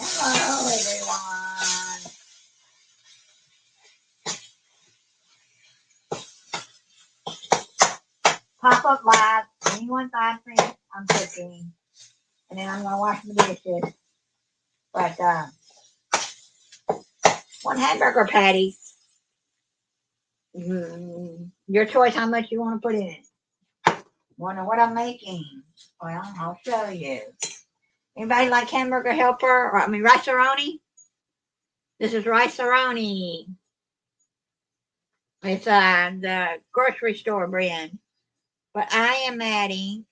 Hello, everyone. Pop up live. Anyone 5 minutes. I'm cooking, and then I'm gonna wash the dishes. But one hamburger patty. Your choice. How much you want to put in it? Wonder what I'm making? Well, I'll show you. Anybody like hamburger helper? Or I mean, rice-a-roni? This is rice-a-roni. It's the grocery store brand. But I am adding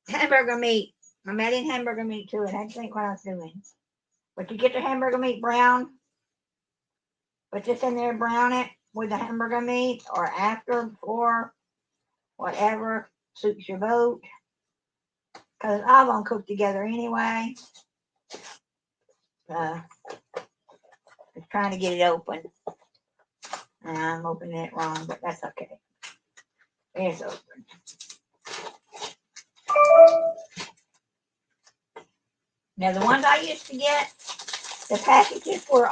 hamburger meat. I'm adding hamburger meat to it. I had to think what I was doing. But you get the hamburger meat brown, put this in there, brown it with the hamburger meat, or after, before, whatever suits your vote. Because I won't cook together anyway. Just trying to get it open. And I'm opening it wrong, but that's okay. It's open. Now the ones I used to get, the packages were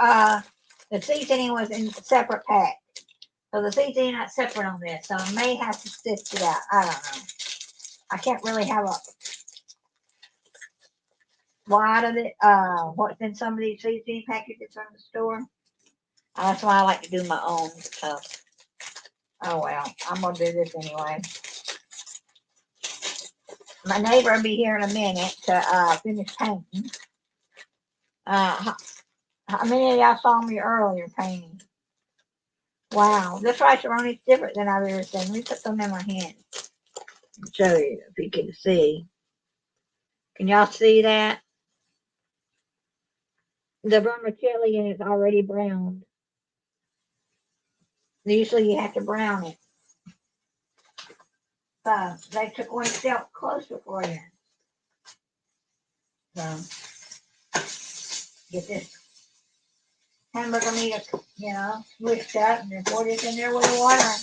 the seasoning was in a separate pack. So the seasoning not separate on this. So I may have to sift it out. I don't know. I can't really have a lot of it. What's in some of these seasoning packages from the store. That's why I like to do my own stuff. Oh well, I'm gonna do this anyway. My neighbor will be here in a minute to finish painting. How many of y'all saw me earlier painting? Wow, this rice-a-roni is different than I've ever seen. Let me put some in my hand and show you if you can see. Can y'all see that? The vermicelli in it's already browned. Usually you have to brown it. They took one step closer for you. So get this hamburger meat, swished up and then pour this in there with the water.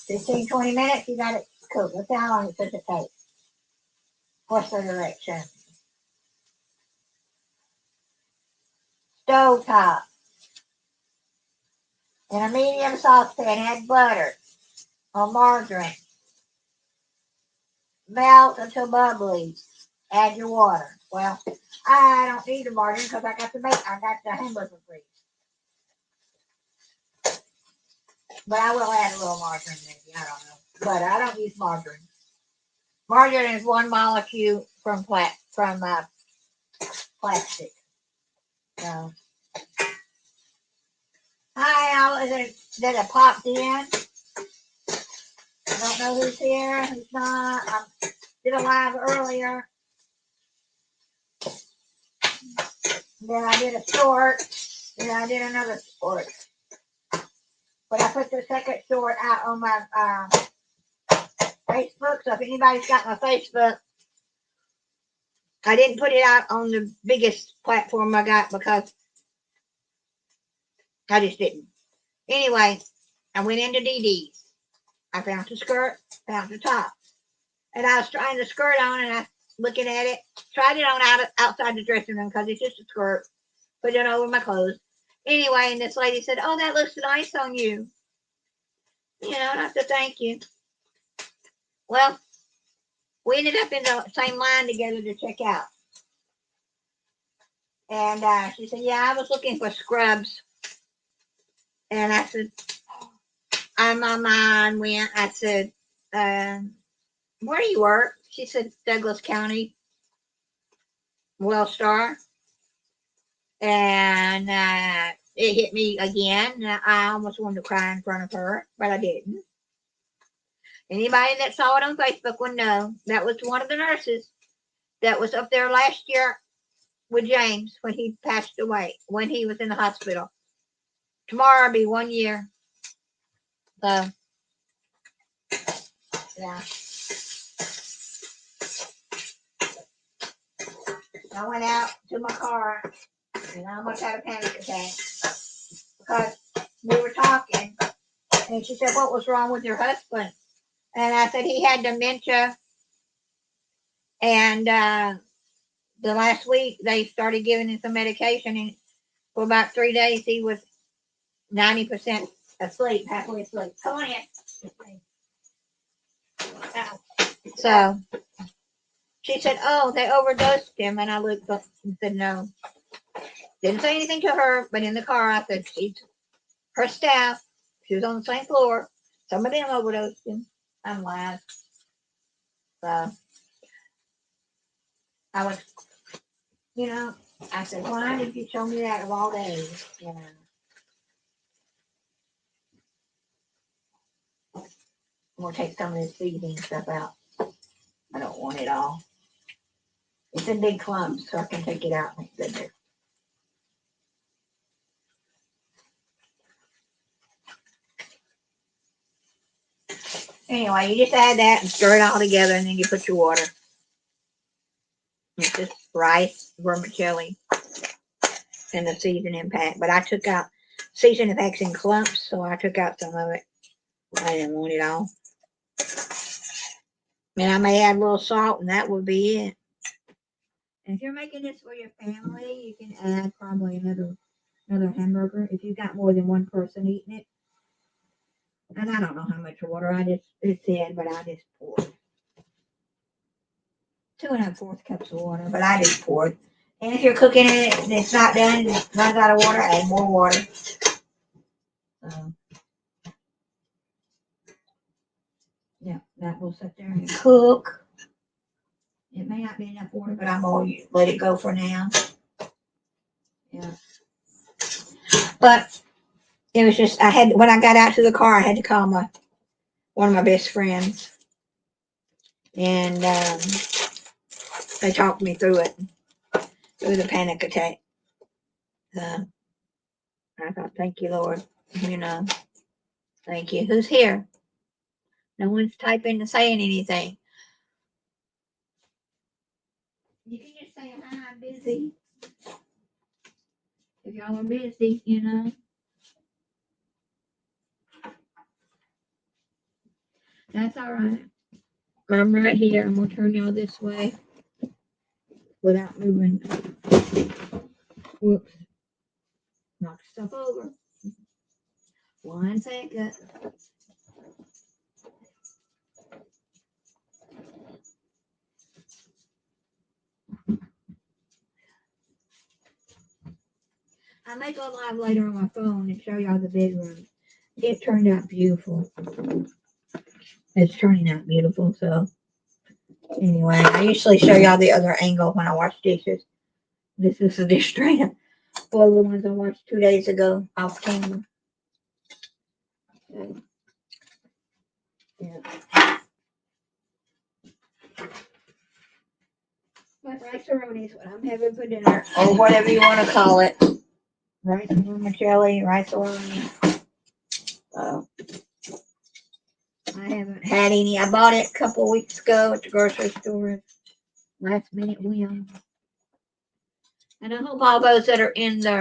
15, 20 minutes, you got it cooked. Look how long it took to take. What's the direction? Stove top. In a medium saucepan, add butter or margarine. Melt until bubbly. Add your water. Well, I don't need the margarine because I got the hamburger grease. But I will add a little margarine maybe. I don't know. But I don't use margarine. Margarine is one molecule from plastic. So, hi, Al. That it popped in. I don't know who's here, who's not. I did a live earlier. Then I did a short. Then I did another short. But I put the second short out on my Facebook. So if anybody's got my Facebook, I didn't put it out on the biggest platform I got because I just didn't. Anyway, I went into DD's. I found the skirt, found the top. And I was trying the skirt on and I looking at it. Tried it on outside the dressing room because it's just a skirt. Put it over my clothes. Anyway, and this lady said, "Oh, that looks nice on you." And I said, "Thank you." Well, we ended up in the same line together to check out. And she said, "Yeah, I was looking for scrubs." And I said, my mind went. I said, "Where do you work?" She said, "Douglas County, Wellstar." And it hit me again. I almost wanted to cry in front of her, but I didn't. Anybody that saw it on Facebook would know that was one of the nurses that was up there last year with James when he passed away, when he was in the hospital. Tomorrow will be 1 year. So, yeah. I went out to my car and I almost had a panic attack because we were talking and she said, "What was wrong with your husband?" And I said, "He had dementia And the last week they started giving him some medication, and for about 3 days he was 90% asleep, halfway asleep. Come on in. So she said, "Oh, they overdosed him," and I looked up and said, "No." Didn't say anything to her, but in the car I said, "She's her staff. She was on the same floor. Some of them overdosed him." I'm lying. So I was, you know, I said, "Why did you show me that of all days?" You know. I'm gonna take some of this seasoning stuff out. I don't want it all. It's in big clumps, so I can take it out. Thank goodness. Anyway, you just add that and stir it all together, and then you put your water. It's just rice, vermicelli, and the seasoning pack. But I took out seasoning packs in clumps, so I took out some of it. I didn't want it all. And I may add a little salt, and that would be it. And if you're making this for your family, you can add probably another hamburger if you've got more than one person eating it. And I don't know how much water it said, but I just poured 2 1/4 cups of water, but I just poured. And if you're cooking it and it's not done, it runs out of water, add more water. Yeah, that will sit there and cook. It may not be enough water, but I'm going to let it go for now. Yeah. But it was just, when I got out to the car, I had to call one of my best friends. And they talked me through it, through the panic attack. I thought, thank you, Lord. Thank you. Who's here? No one's typing and saying anything. You can just say, "Hi, I'm busy." If y'all are busy. That's all right. I'm right here. I'm going to turn y'all this way without moving. Whoops. Knock stuff over. 1 second. I may go live later on my phone and show y'all the bedroom. It turned out beautiful. It's turning out beautiful. So anyway, I usually show y'all the other angle when I wash dishes. This is the dish strainer. All the ones I watched 2 days ago off camera. Yeah. But rice-a-roni is what I'm having for dinner, or whatever you want to call it. Rice and vermicelli, rice-a-roni. I haven't had any. I bought it a couple weeks ago at the grocery store. Last minute whim. And I hope all those that are in the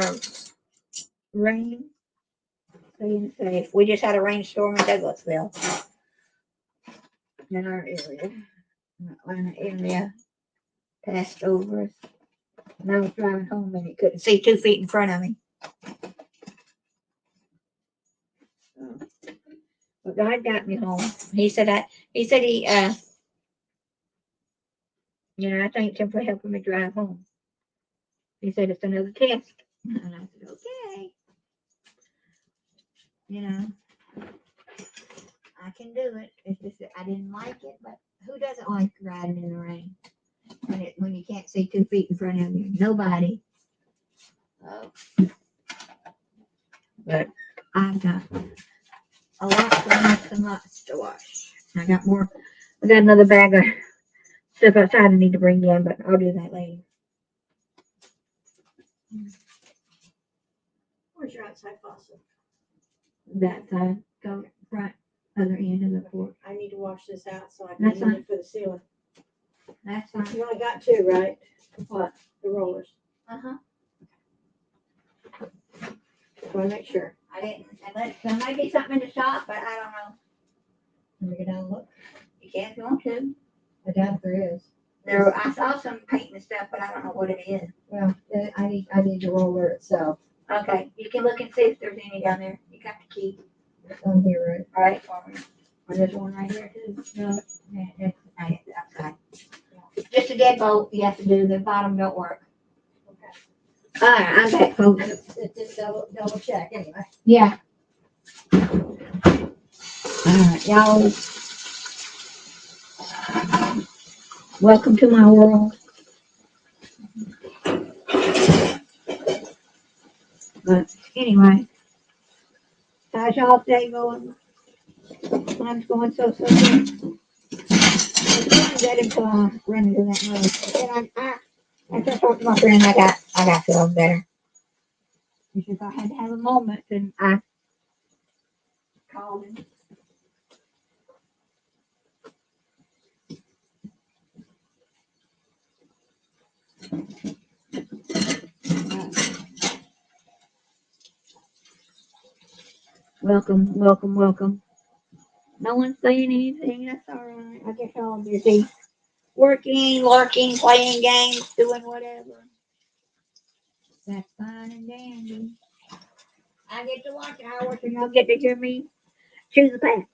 rain staying safe. We just had a rainstorm in Douglasville. In our area. Atlanta area. Passed over us. And I was driving home and it couldn't see 2 feet in front of me. But God got me home. He said I thanked him for helping me drive home. He said it's another test. And I said, okay. I can do it. It's just that I didn't like it, but who doesn't like riding in the rain? When you can't see 2 feet in front of you. Nobody. Oh. But I've got lots and lots to wash. I got another bag of stuff outside I need to bring in, but I'll do that later. Where's your outside faucet? That side, go front, other end of the porch. I need to wash this out so I can use it for the ceiling. That's fine. You only got 2, right? What? The rollers. Uh-huh. Just want to make sure. I didn't, there might be something in the shop, but I don't know. Let me go down and look. You can if you want to. I doubt if there is. There, I saw some paint and stuff, but I don't know what it is. Well, I need the roller itself. Okay, you can look and see if there's any down there. You got the key. It's on here, All right, for me. Or there's one right here too. No. Yeah, it's outside. Just a deadbolt you have to do. The bottom don't work. Okay. All right, I'm back, folks. Just double check anyway. Yeah. All right, y'all. Welcome to my world. But anyway, how's y'all day going? Mine's going so good. I was going to get until I run into that road. But then I just talked to my friend. I got to go better. He said I had to have a moment, and I called him. Welcome, welcome, welcome. No one's saying anything. That's all right. I guess y'all are busy working, lurking, playing games, doing whatever. That's fine and dandy. I get to watch hours and y'all get to hear me choose a path.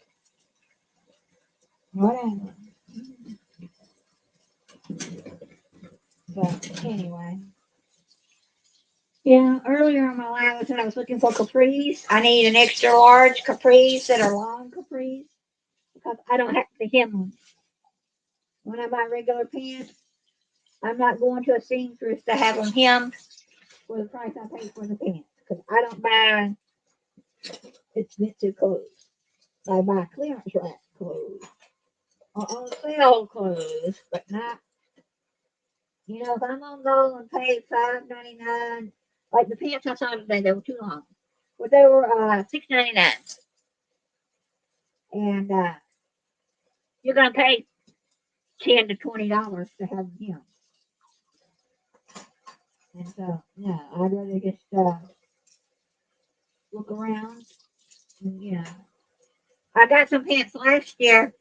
Whatever. But anyway. Yeah, earlier in my life when I was looking for capris, I need an extra large capris that are long capris because I don't have to hem them. When I buy regular pants, I'm not going to a seamstress to have them hemmed for the price I pay for the pants because I don't buy expensive clothes. I buy clearance rack clothes or on sale clothes, but not. You know, if I'm gonna go and pay $5.99, like the pants I saw today, they were too long, but they were $6.99, and you're gonna pay $10 to $20 to have them hemmed. And so, no, I'd rather just look around. And, you know, I got some pants last year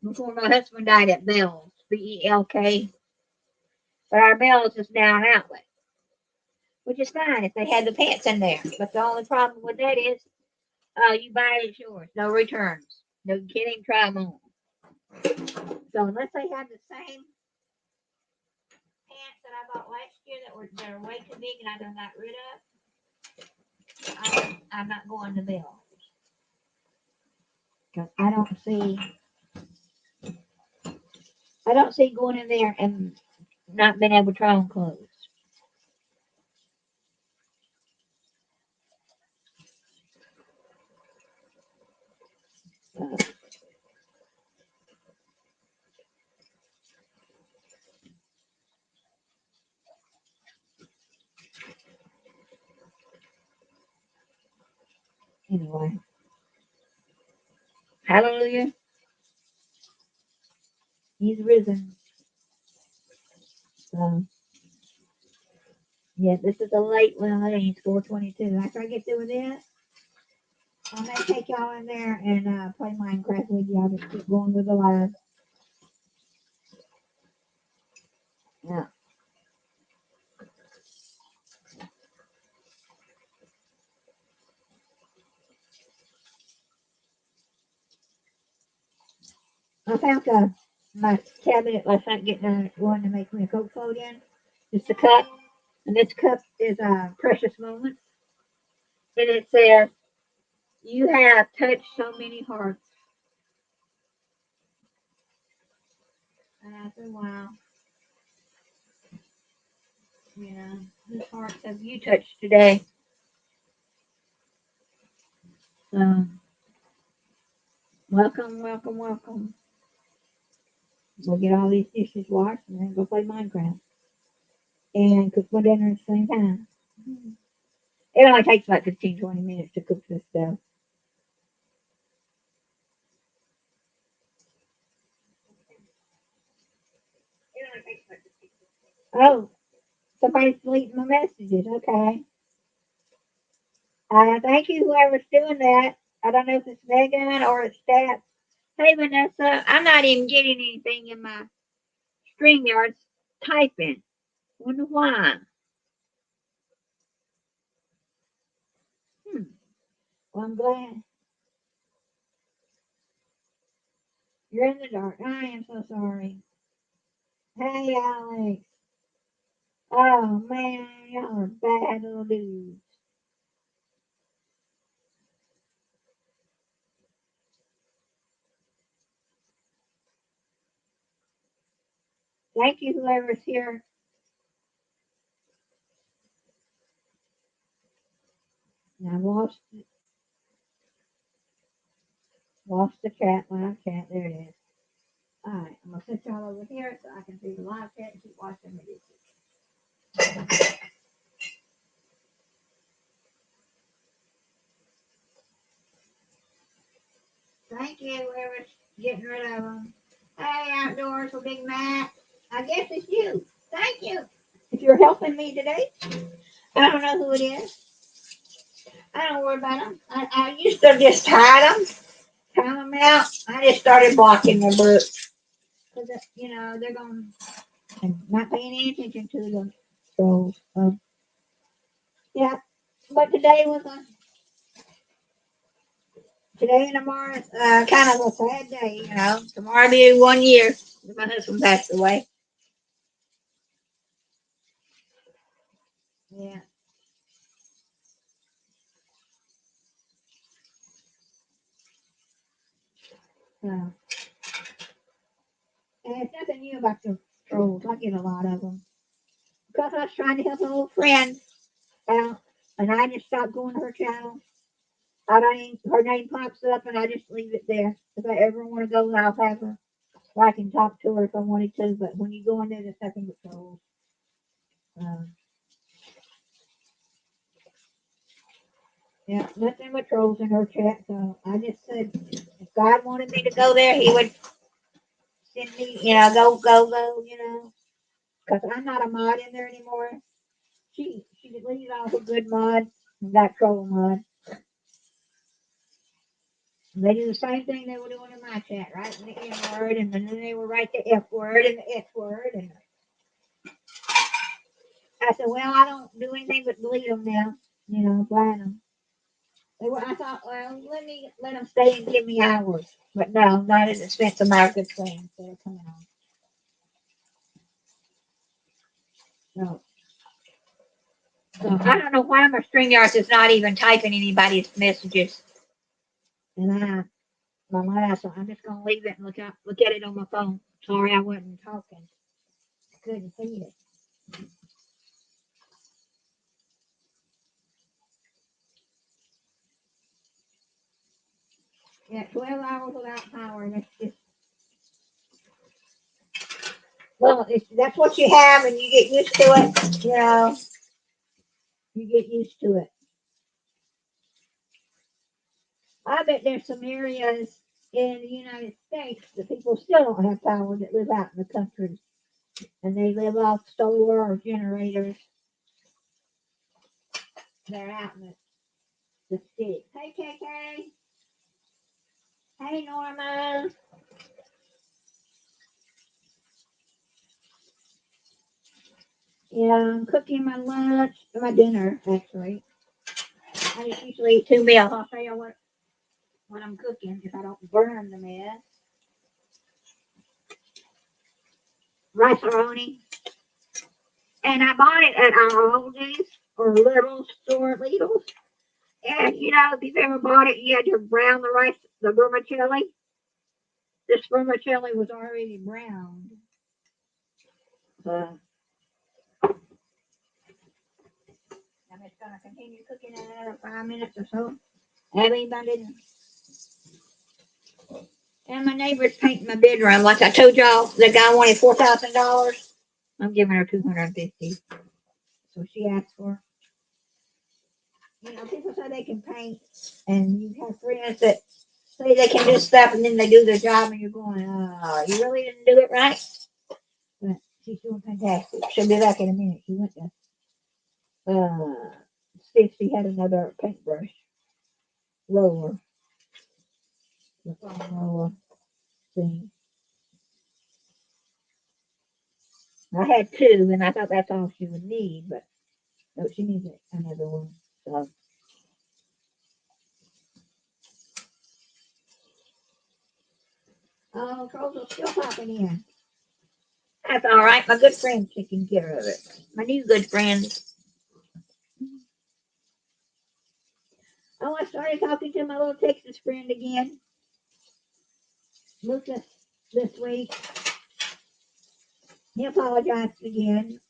before my husband died at Bell's, Belk, but our Bell's is now an outlet, which is fine if they had the pants in there. But the only problem with that is, you buy it, it's yours, no returns, no you can't even try them on. So unless they have the same pants that I bought last year that are way too big and I done got rid of, I'm not going to Bell's. Because I don't see going in there and not being able to try on clothes. Anyway, hallelujah. He's risen. So, yeah, this is a late one. I think it's 4:22. After I get through with this, I may take y'all in there and play Minecraft with you. I'll just keep going with the live. Yeah. I found my cabinet last night getting one to make me a Coke float in. Just a cup. And this cup is Precious Moments. And it says, you have touched so many hearts. And I said, wow. You know, whose hearts have you touched today? So, welcome, welcome, welcome. We'll get all these dishes washed and then go play Minecraft. And cook my dinner at the same time. It only takes about 15-20 minutes to cook this stuff. Oh, somebody's deleting my messages. Okay. Thank you, whoever's doing that. I don't know if it's Megan or it's Stats. Hey, Vanessa, I'm not even getting anything in my StreamYard's typing. Wonder why. Hmm. Well, I'm glad you're in the dark. I am so sorry. Hey, Alex. Oh man, y'all are bad little dudes. Thank you, whoever's here. Now I've lost the chat, live chat. There it is. All right, I'm gonna sit y'all over here so I can see the live chat and keep watching the video. Thank you, whoever's getting rid of them. Hey, outdoors with Big Mac. I guess it's you. Thank you. If you're helping me today, I don't know who it is. I don't worry about them. I used to just time them out. I just started blocking their books because they're going and not paying any attention to them. So yeah, but today and tomorrow is kind of a sad day. Tomorrow be 1 year. My husband passed away. Yeah. So, and it's nothing new about the trolls. I get a lot of them because I was trying to help an old friend out, and I just stopped going to her channel. I don't even, her name pops up, and I just leave it there. If I ever want to go, I'll have her. Or I can talk to her if I wanted to. But when you go in there, there's nothing but trolls. Um, yeah, nothing but trolls in her chat. So I just said, if God wanted me to go there, He would send me. Go. Because I'm not a mod in there anymore. She deleted all the good mods and got troll mod. They do the same thing they were doing in my chat, right? The N word, and then they would write the F word and the S word. And I said, well, I don't do anything but delete them now, ban them. I thought, well, let them stay and give me hours. But no, not at the expense of my good friends that are coming on. No. So I don't know why my StreamYard is not even typing anybody's messages. And my last one, I'm just gonna leave it and look at it on my phone. Sorry I wasn't talking. I couldn't see it. Yeah, 12 hours without power, and it's just well, that's what you have, and you get used to it. You get used to it. I bet there's some areas in the United States that people still don't have power that live out in the country, and they live off solar or generators. They're out in the sticks. Hey, KK. Hey, Norma. Yeah, I'm cooking my lunch, my dinner actually. I just usually eat 2 meals. I'll tell you what I'm cooking if I don't burn the mess. Rice-a-roni. And I bought it at Aldi's or Little store at Lidl's. And if you've ever bought it, you had to brown the rice, the vermicelli. This vermicelli was already browned. I'm just going to continue cooking in another 5 minutes or so. Abby, I didn't. And my neighbor's painting my bedroom. Like I told y'all, the guy wanted $4,000. I'm giving her $250. So she asked for. People say they can paint, and you have friends that say they can do stuff, and then they do their job, and you're going, "Oh, you really didn't do it right." But she's doing fantastic. She'll be back in a minute. She went to see if she had another paintbrush roller, the foam roller thing. I had two, and I thought that's all she would need, but no, she needs another one. So, oh, Trolls are still popping in. That's all right. My good friend's taking care of it. My new good friend. Oh, I started talking to my little Texas friend again, Lucas, this week. He apologized again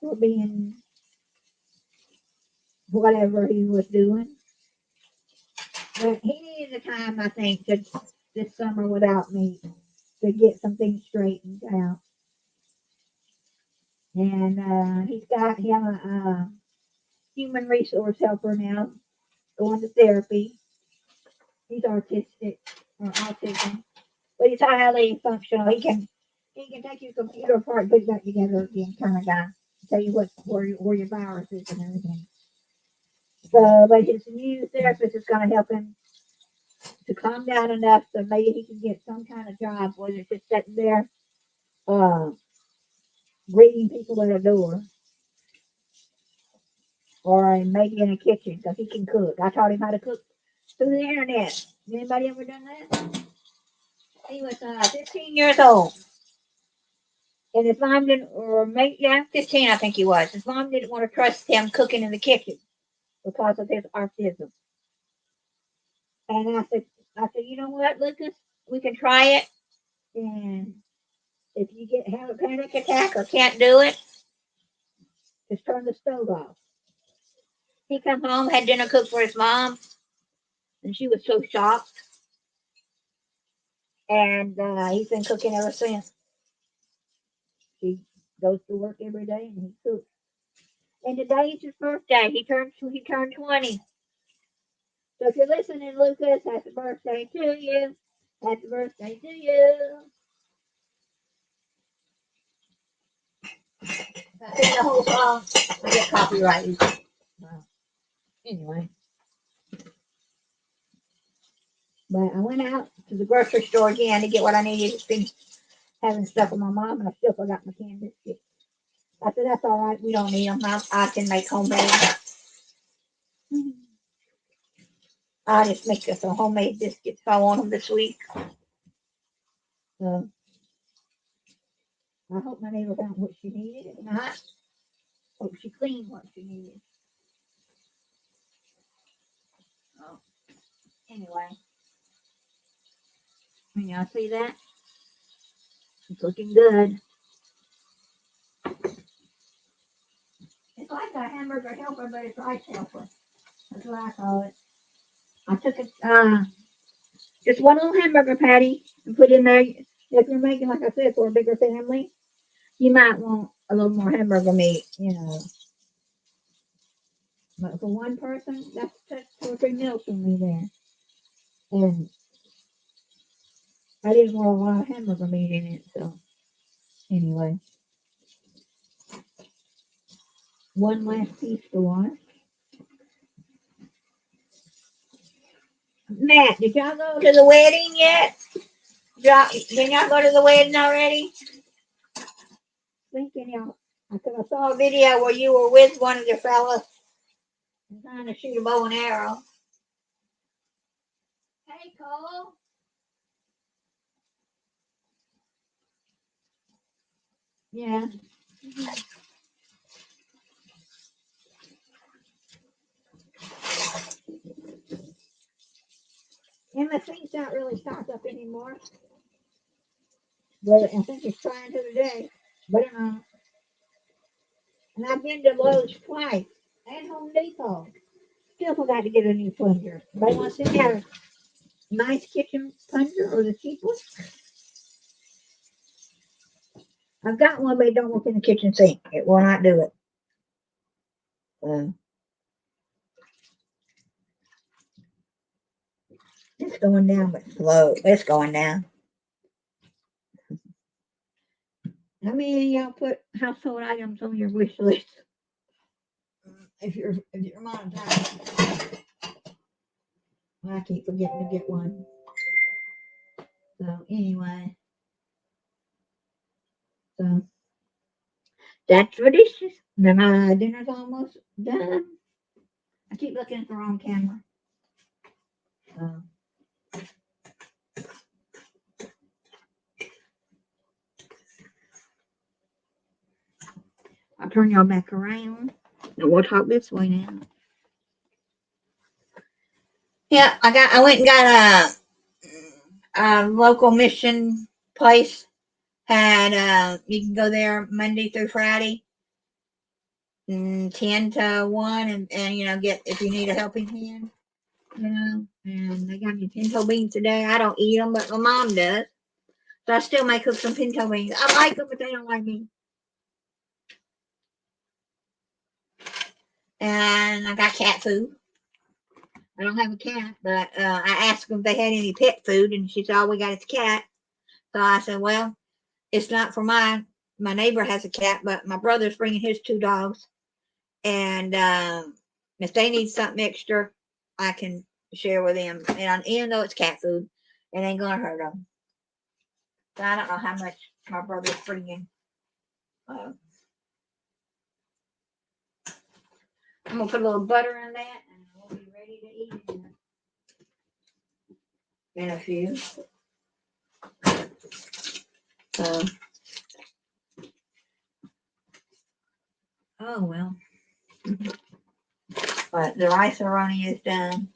for being whatever he was doing. But he needed the time, I think, to this summer without me to get some things straightened out. And he's got him a human resource helper now, going to therapy. He's autistic or autism, but he's highly functional. He can take your computer apart, put it back together again, kind of guy. Tell you where your virus is and everything. So, but his new therapist is going to help him to calm down enough so maybe he can get some kind of job, whether it's just sitting there uh, greeting people at a door or maybe in a kitchen because he can cook. I taught him how to cook through the internet. Anybody ever done that? He was 15 years old. And his mom didn't, or maybe, yeah, 15, I think he was. His mom didn't want to trust him cooking in the kitchen because of his autism. And I said, you know what, Lucas? We can try it. And if you have a panic attack or can't do it, just turn the stove off. He come home, had dinner cooked for his mom, and she was so shocked. And he's been cooking ever since. He goes to work every day and he cooks. And today is his birthday. He turned 20. So if you're listening, Lucas, happy birthday to you. Happy birthday to you. If I sing the whole song, I get copyrighted. Well, anyway. But I went out to the grocery store again to get what I needed. It's been having stuff with my mom, and I still forgot my canned biscuits. I said, that's all right. We don't need them. I can make homemade. I just make us some homemade biscuits if I want them this week. So I hope my neighbor found what she needed. If not, hope she cleaned what she needed. Oh, anyway. Can y'all see that? It's looking good. It's like a hamburger helper, but it's rice helper. That's what I call it. I took it, just one little hamburger patty and put in there. If you're making, like I said, for a bigger family, you might want a little more hamburger meat, you know. But for one person, that's 2 or 3 meals for me there. And I didn't want a lot of hamburger meat in it, so anyway. One last piece to watch. Matt, did y'all go to the wedding yet? Did y'all go to the wedding already? Thinking y'all. I saw a video where you were with one of the fellas trying to shoot a bow and arrow. Hey, Cole. Yeah. MSC's not really stocked up anymore. But I think it's trying to today. But and I've been to Lowe's twice and Home Depot. Still forgot to get a new plunger. But wants to have a nice kitchen plunger or the cheap one. I've got one, but it don't work in the kitchen sink. It will not do it. It's going down, but slow. It's going down. How many of y'all put household items on your wish list? If you're monetized. I keep forgetting to get one. So anyway. So That's for dishes. Then my dinner's almost done. I keep looking at the wrong camera. So. I'll turn y'all back around. And we'll talk this way now. Yeah, I went and got a local mission place. Had you can go there Monday through Friday, 10 to 1, and you know, get if you need a helping hand, you know. And they got me pinto beans today. I don't eat them, but my mom does. So I still may cook some pinto beans. I like them, but they don't like me. And I got cat food. I don't have a cat, but I asked them if they had any pet food, and she said, "All we got is cat." So I said, "Well, it's not for mine. My neighbor has a cat, but my brother's bringing his 2 dogs, and if they need something extra, I can share with them. And even though it's cat food, it ain't gonna hurt them. So I don't know how much my brother's bringing. I'm gonna put a little butter in that, and we'll be ready to eat it in a few. Oh well. But the rice-a-roni is done.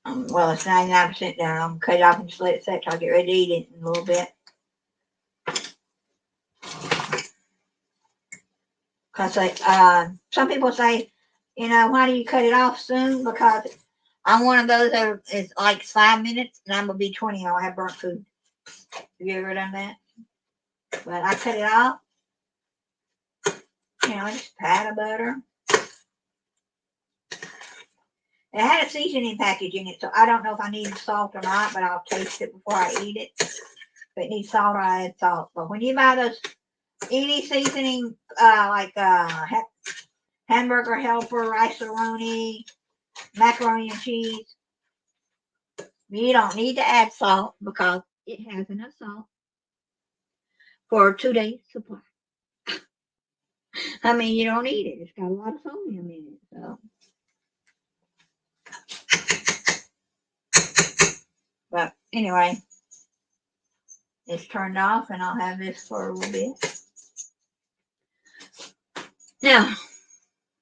Well, it's 99% done. I'm gonna cut it off and just let it set till I get ready to eat it in a little bit. Because some people say, you know, why do you cut it off soon? Because I'm one of those that is like 5 minutes, and I'm gonna be 20. I'll have burnt food. Have you ever done that? But I cut it off. You know, just pat of butter. It had a seasoning package in it, so I don't know if I need salt or not, but I'll taste it before I eat it. If it needs salt, I add salt. But when you buy those any seasoning, like hamburger helper, rice-a-roni, macaroni and cheese, you don't need to add salt because it has enough salt for 2 days supply. I mean, you don't need it. It's got a lot of sodium in it, so. But anyway, it's turned off, and I'll have this for a little bit. Now,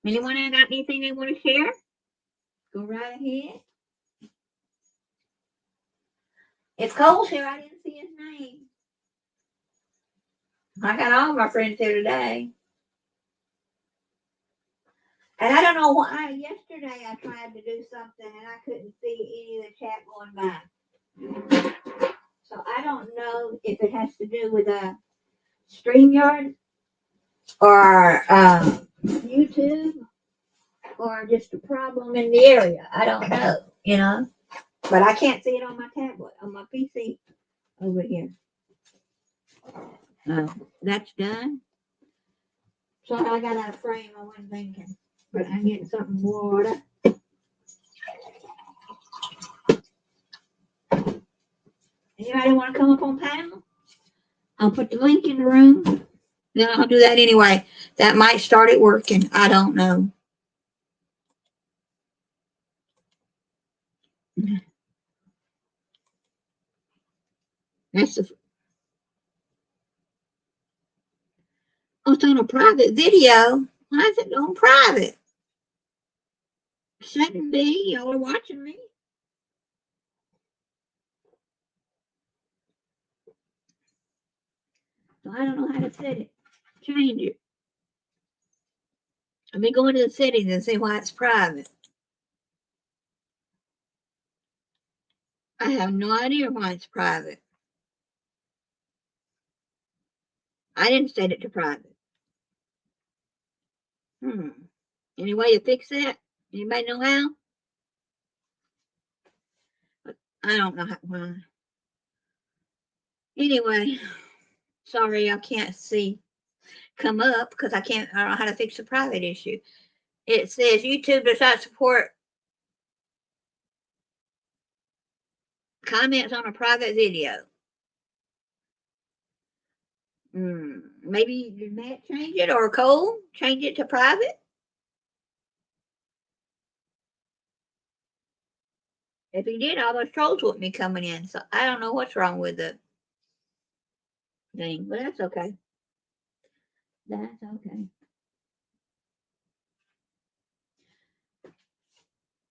anyone got anything they want to share? Go right ahead. If Cole's here, I didn't see his name. I got all my friends here today. And I don't know why. Yesterday I tried to do something and I couldn't see any of the chat going by. So I don't know if it has to do with StreamYard or YouTube or just a problem in the area. I don't know, you know. But I can't see it on my tablet, on my PC over here. That's done. So I got out of frame, I wasn't thinking. But I'm getting something water. Anybody want to come up on panel? I'll put the link in the room. Then I'll do that anyway. That might start it working. I don't know. That's the. Oh, it's on a private video. Why is it on private? Shouldn't be. Y'all are watching me. So I don't know how to set it. Change it. Let me go into the settings and see why it's private. I have no idea why it's private. I didn't set it to private. Any way to fix that? Anybody know how? I don't know how. Anyway, sorry I can't see come up because I don't know how to fix the private issue. It says YouTube does not support comments on a private video. Maybe did Matt change it or Cole change it to private? If he did, all those trolls wouldn't be coming in. So I don't know what's wrong with the thing, but that's okay. That's okay.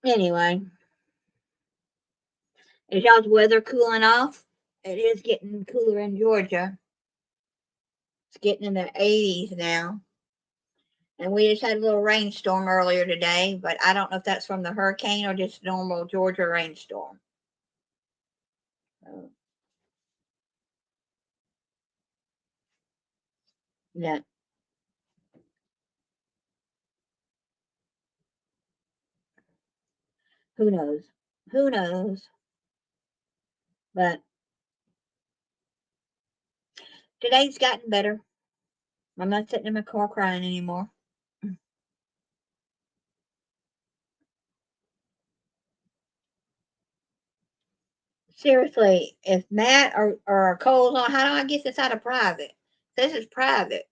Anyway, is y'all's weather cooling off? It is getting cooler in Georgia. It's getting in the 80s now. And we just had a little rainstorm earlier today, but I don't know if that's from the hurricane or just normal Georgia rainstorm. So, yeah. Who knows? Who knows? But today's gotten better. I'm not sitting in my car crying anymore. Seriously, if Matt or Cole's on, how do I get this out of private? This is private.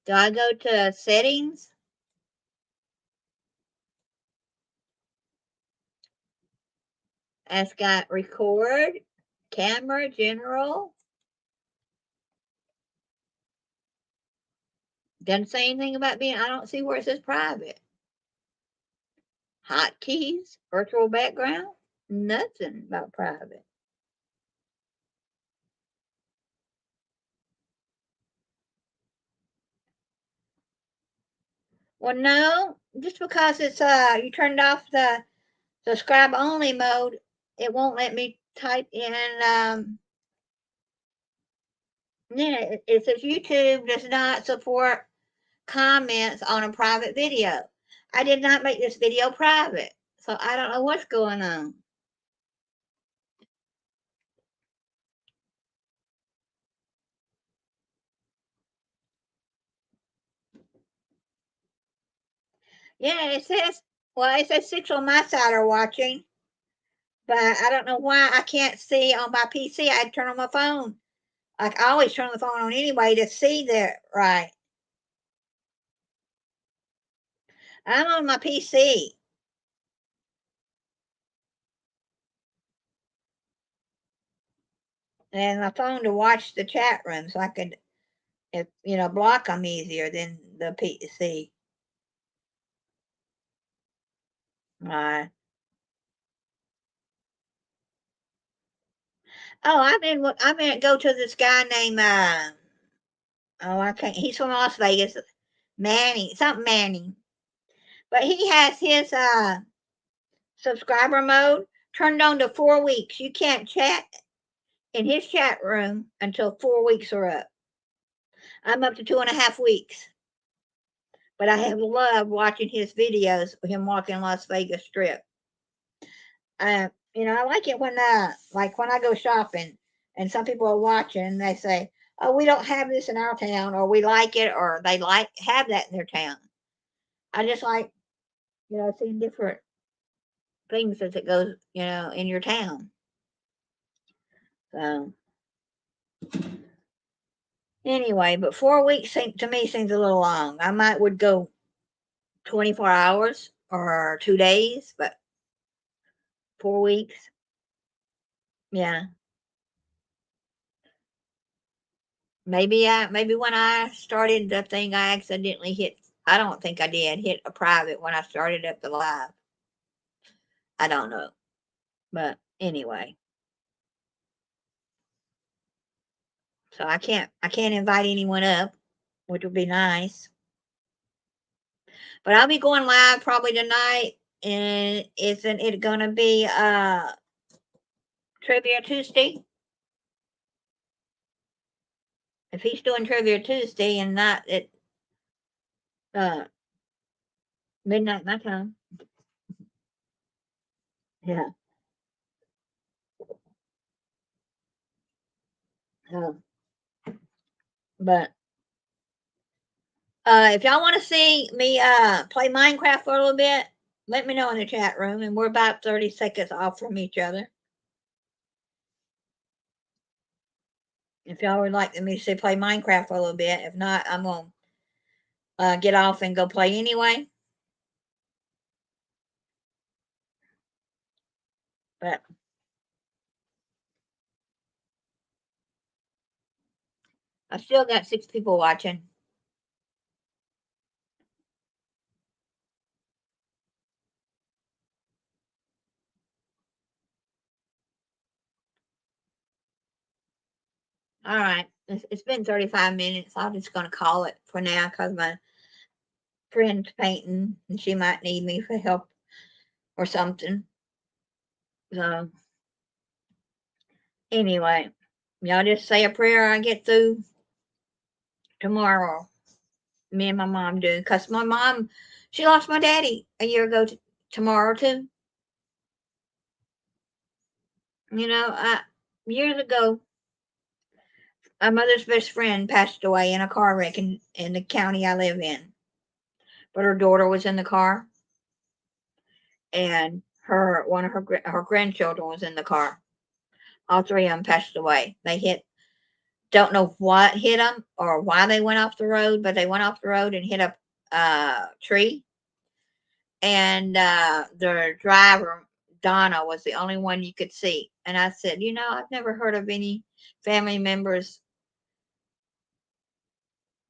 Do I go to settings? It's got record, camera, general. Doesn't say anything about being, I don't see where it says private. Hotkeys, virtual background, nothing about private. Well, no, just because it's you turned off the subscribe only mode, it won't let me type in yeah, it says YouTube does not support comments on a private video. I did not make this video private, so I don't know what's going on. Yeah, it says 6 on my side are watching, but I don't know why I can't see on my PC. I turn on my phone. Like I always turn the phone on anyway to see that right. I'm on my PC and my phone to watch the chat room so I could, if block them easier than the PC. Uh, oh, I meant go to this guy named oh I can't. He's from Las Vegas, Manning, something Manning, but he has his subscriber mode turned on to 4 weeks. You can't chat in his chat room until 4 weeks are up. I'm up to 2.5 weeks. But I have loved watching his videos of him walking Las Vegas Strip. I like it when like when I go shopping and some people are watching and they say, "Oh, we don't have this in our town," or "We like it," or they have that in their town. I just like seeing different things as it goes in your town. So anyway, but 4 weeks to me seems a little long. I would go 24 hours or 2 days, but 4 weeks, yeah. Maybe when I started the thing, I accidentally hit. I don't think I did hit a private when I started up the live. I don't know, but anyway, so I can't invite anyone up, which would be nice. But I'll be going live probably tonight, and isn't it gonna be Trivia Tuesday? If he's doing Trivia Tuesday and not at uh midnight my time, yeah. Uh, but if y'all want to see me play Minecraft for a little bit, let me know in the chat room. And we're about 30 seconds off from each other. If y'all would like me to play Minecraft for a little bit. If not, I'm going to get off and go play anyway. But I still got 6 people watching. All right. It's been 35 minutes. I'm just going to call it for now because my friend's painting and she might need me for help or something. So, anyway, y'all just say a prayer I get through tomorrow. Me and my mom do. Because my mom, she lost my daddy a year ago tomorrow, too. You know, years ago, my mother's best friend passed away in a car wreck in the county I live in. But her daughter was in the car, and one of her grandchildren was in the car. All 3 of them passed away. They don't know what hit them or why they went off the road, but they went off the road and hit a tree. And the driver, Donna, was the only one you could see. And I said, I've never heard of any family members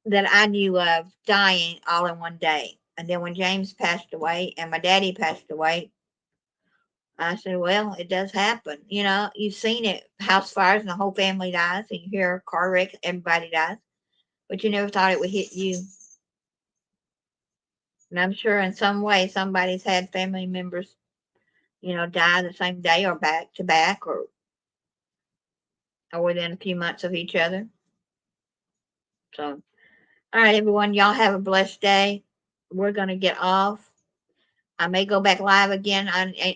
that I knew of dying all in one day. And then when James passed away and my daddy passed away, I said, well, it does happen. You've seen it, house fires and the whole family dies, and you hear a car wreck, everybody dies. But you never thought it would hit you. And I'm sure in some way somebody's had family members, die the same day or back to back or within a few months of each other. So, all right, everyone, y'all have a blessed day. We're going to get off. I may go back live again.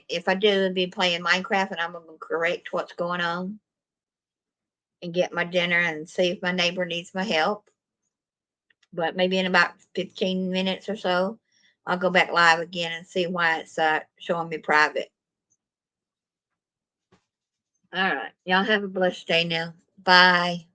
If I do, I'll be playing Minecraft, and I'm going to correct what's going on and get my dinner and see if my neighbor needs my help. But maybe in about 15 minutes or so, I'll go back live again and see why it's showing me private. All right. Y'all have a blessed day now. Bye.